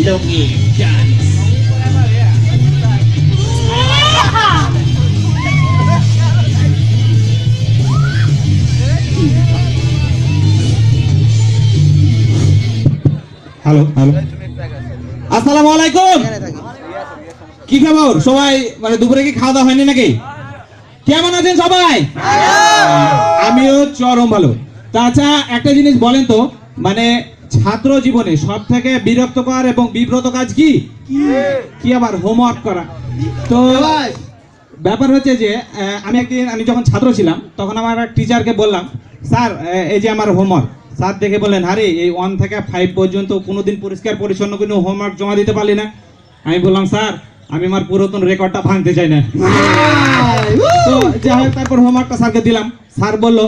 লুঙ্গি dance. Hello hello, আসসালামু আলাইকুম। কি খবর সবাই? মানে দুপুরে কি খাওয়া দাওয়া হয়নি নাকি? কেমন আছেন সবাই? আমিও চরম ভালো। তাছাড়া একটা জিনিস বলেন তো, মানে ছাত্র জীবনে সব থেকে বিরক্তকর এবং বিব্রত কাজ কি? কি আবার হোমওয়ার্ক করা। তো ব্যাপার হচ্ছে যে আমি যখন ছাত্র ছিলাম তখন আমার টিচারকে বললাম, স্যার এই যে আমার হোমওয়ার্ক। স্যার দেখে বললেন, আরে এই 1 থেকে 5 পর্যন্ত কোনোদিন পরিষ্কার পরিচ্ছন্ন কোনো হোমওয়ার্ক জমা দিতে পারলি না। আমি বললাম, স্যার আমি আমার পুরাতন রেকর্ডটা ভাঙতে চাই না। তো যাই হোক, তারপর হোমওয়ার্কটা স্যারকে দিলাম। স্যার বলল,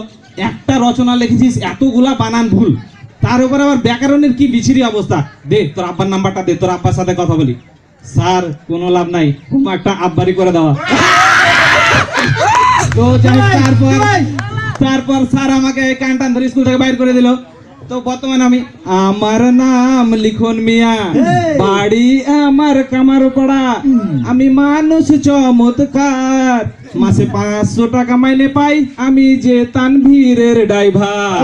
একটা রচনা লিখেছিস, এতগুলা বানান ভুল, তার উপর আবার ব্যাকরণের কি বিচ্ছিরি অবস্থা, দে তোর আব্বার নাম্বারটা দে, তোর আব্বার সাথে কথা বলি। স্যার কোনো লাভ নাই, হোমওয়ার্কটা আব্বারই করে দেওয়া। তো যাই হোক, তারপর স্যার আমাকে কান টান ধরে স্কুল থেকে বাইর করে দিল। তো বর্তমানে আমার নাম লিখন মিয়া, বাড়ি আমার কামারপাড়া, আমি মানুষ চমৎকার, মাসে 500 টাকা মাইনে পাই, আমি যে তানভীরের ড্রাইভার।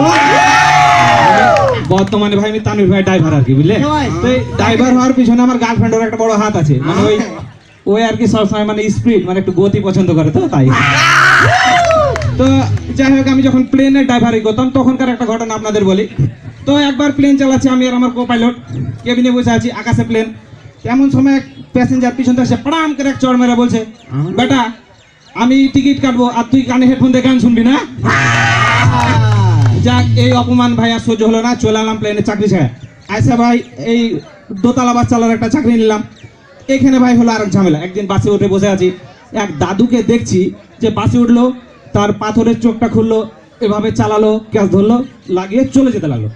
বর্তমানে ভাই আমি তানভীর ভাই ড্রাইভার আর কি, বুঝলে? তো ড্রাইভার হওয়ার পিছনে আমার গার্লফ্রেন্ডের একটা বড় হাত আছে। মানে ওই আর কি সবসময় মানে স্পিড, মানে একটু গতি পছন্দ করে, তো তাই। তো যাই হোক, আমি যখন প্লেনের ড্রাইভারি করতাম তখনকার একটা ঘটনা আপনাদের বলি। তো একবার প্লেন চালাচ্ছি আমি আর আমার কো পাইলট, কেবিনে বসে আছি, আকাশে প্লেন। এমন সময় এক প্যাসেঞ্জার পিছন থেকে এসে পড়াম করে এক চড় মেরে বলছে, বেটা আমি টিকিট কাটবো আর তুই কানে হেডফোন দিয়ে গান শুনবি না। যাক, এই অপমান ভাই আর সহ্য হলো না, চলে এলাম প্লেনে চাকরি ছেড়ে। আচ্ছা ভাই, এই দোতলা বাস চালার একটা চাকরি নিলাম। এখানে ভাই হলো আর এক ঝামেলা। একদিন বাসে উঠে বসে আছি, এক দাদুকে দেখছি যে বাসে উঠলো, তার পাথরের চোখটা খুললো, এভাবে চালালো, গ্যাস ধরলো, লাগিয়ে চলে যেতে লাগলো।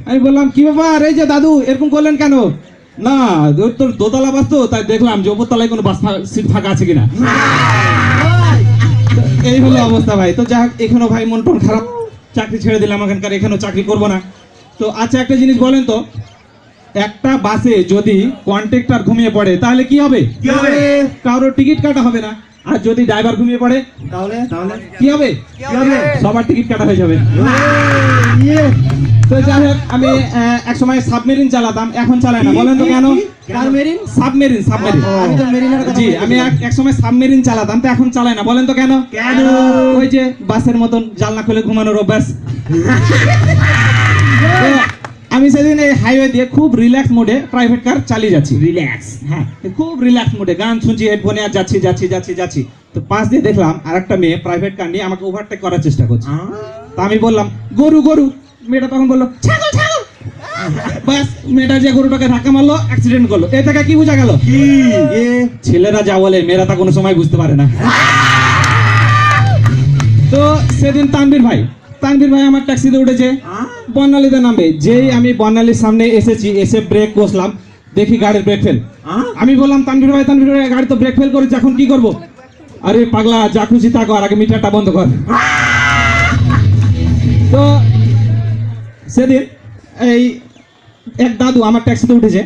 আমি বললাম, কি ব্যাপার, এই যে দাদু এরকম করলেন কেন? না তোর দোতলা বাস তো, তাই দেখলাম যে ওপর তলায় কোনো বাস সিট ফাঁকা আছে কিনা। এই হলো অবস্থা ভাই। তো যাই হোক, এখানেও ভাই মন টন খারাপ, চাকরি ছেড়ে দিলাম এখানকার, এখানেও চাকরি করবো না। তো আচ্ছা, একটা জিনিস বলেন তো, একটা বাসে যদি কন্ট্রাক্টর ঘুমিয়ে পড়ে তাহলে কি হবে? কারোর টিকিট কাটা হবে না। আর যদি ড্রাইভার ঘুমিয়ে পড়ে তাহলে কি হবে? সবার টিকিট কাটা হয়ে যাবে। তো যাই হোক, আমি এক সময় সাবমেরিন চালাতাম, এখন চালাই না। বলেন তো কেন? সাবমেরিন। জি, আমি এক সময় সাবমেরিন চালাতাম, তো এখন চালাই না। বলেন তো কেন? ওই যে বাসের মতন জানলা খুলে ঘুমানোর অভ্যাস। আমি সেদিন এই হাইওয়ে দিয়ে খুব রিল্যাক্স মোডে প্রাইভেট কার চালিয়ে যাচ্ছি। রিল্যাক্স, হ্যাঁ, খুব রিল্যাক্স মোডে গান শুনছি হেডফোনে, আর যাচ্ছি। তো পাশ দিয়ে দেখলাম আর একটা মেয়ে প্রাইভেট কার নিয়ে আমাকে ওভারটেক করার চেষ্টা করছে। তা আমি বললাম, গরু। মেয়েটা তখন বললো, ছাগল। বাস, মেয়েটা যে গরুটাকে ধাক্কা মারলো, অ্যাক্সিডেন্ট করলো। এ থেকে কি বোঝা গেল? ছেলেরা যা বলে মেয়েরা তা কোনো সময় বুঝতে পারে না। তো সেদিন তানভীর ভাই আমার ট্যাক্সিতে উঠেছে, বর্ণালীতে নামবে। যেই আমি বর্ণালীর সামনে এসেছি, এসে ব্রেক কষলাম, দেখি গাড়ির ব্রেক ফেল। আমি বললাম, তানভীর ভাই গাড়ি তো ব্রেক ফেল করেছে, এখন কি করবো? আরে পাগলা, যা খুশি তা কর, আগে মিটারটা বন্ধ কর। তো সেদিন এই এক দাদু আমার ট্যাক্সিতে উঠেছে।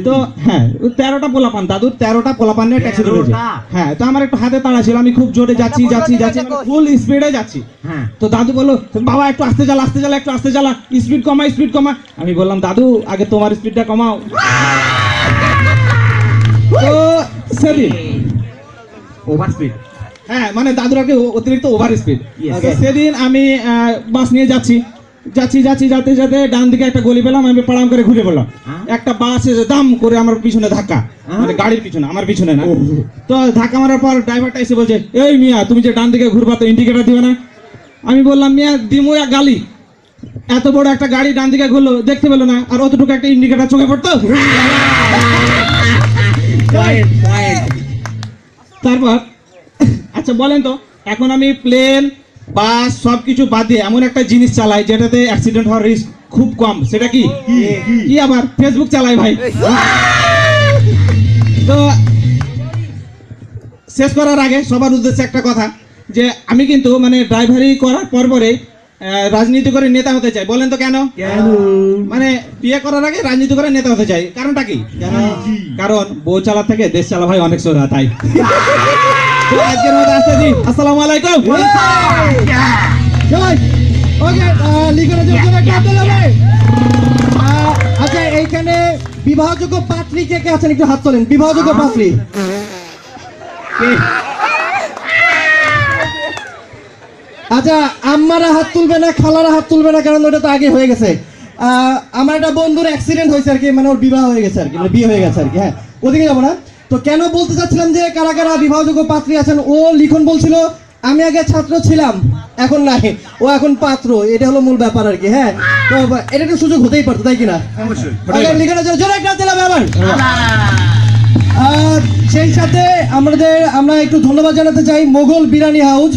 তো হ্যাঁ, 13টা পোলাপান, দাদুর 13টা পোলাপান নিয়ে ট্যাক্সিতে উঠেছে। হ্যাঁ, তো আমার একটু হাতে তাড়া ছিল, আমি খুব জোরে যাচ্ছি, ফুল স্পিডে যাচ্ছি। তো দাদু বললো, বাবা একটু আস্তে চালা, একটু আস্তে চালা, স্পিড কমা। আমি বললাম, দাদু আগে তোমার স্পিডটা কমাও। তো সেদিন ওভার স্পিড, হ্যাঁ, মানে দাদুর আগে অতিরিক্ত ওভার স্পিড। সেদিন আমি বাস নিয়ে যাচ্ছি, যাতে ডান দিকে একটা গলি পেলাম, আমি পাড়াম করে ঘুরে পড়লাম। একটা বাস এসে দাম করে আমার পিছনে ধাক্কা, মানে গাড়ির পিছনে, আমার পিছনে না। তো ধাক্কা মারার পর ড্রাইভারটা এসে বলছে, এই মিয়া, তুমি যে ডান দিকে ঘুরবা তো ইন্ডিকেটর দিবে না? আমি বললাম, মিয়া দিমু এক গালি, এত বড় একটা গাড়ি ডান দিকে ঘুরলো, দেখতে পেলো না, আর অতটুকু একটা ইন্ডিকেটর চোখে পড়তো। তারপর আচ্ছা বলেন তো, এখন আমি প্লেন, বাস সবকিছু বাদ দিয়ে এমন একটা জিনিস চালাই যেটাতে অ্যাক্সিডেন্ট হওয়ার রিস্ক খুব কম। সেটা কি? আবার ফেসবুক চালাই ভাই। তো শেষ করার আগে সবার উদ্দেশ্যে একটা কথা, যে আমি কিন্তু মানে ড্রাইভারি করার পরে রাজনীতি করে নেতা হতে চাই। বলেন তো কেন? মানে বিয়ে করার আগে রাজনীতি করে নেতা হতে চাই, কারণটা কি? কারণ বউ চালা থেকে দেশ চালা ভাই অনেক সোজা, তাই। তো আজকের মতো আসতেছি, আসসালামু আলাইকুম। আচ্ছা, এইখানে বিবাহযোগ্য পাত্রী কে কে আছেন একটু হাত তোলেন। বিবাহযোগ্য পাত্রী, আচ্ছা আম্মারা হাত তুলবে না, খালারা হাত তুলবে না, কারণ ওটা তো আগে হয়ে গেছে। আমার একটা বন্ধুর অ্যাক্সিডেন্ট হয়েছে আর কি, মানে ওর বিবাহ হয়ে গেছে আর কি, মানে বিয়ে হয়ে গেছে আর কি। হ্যাঁ, ওদিকে যাবো না তো। কেন বলতে চাচ্ছিলাম যে কারা কারা বিবাহযোগ্য পাত্রী আছেন। ও লিখন বলছিল আমি আগে ছাত্র ছিলাম, এখন নাই, ও এখন পাত্র, এটা হলো মূল ব্যাপার আর কি। হ্যাঁ, তো এটা একটা সুযোগ হতেই পারতো, তাই কিনা? লিখনের জন্য জোরে একটা দিলাম আবার। সেই সাথে আমরা একটু ধন্যবাদ জানাতে চাই মোগল বিরিয়ানি হাউস।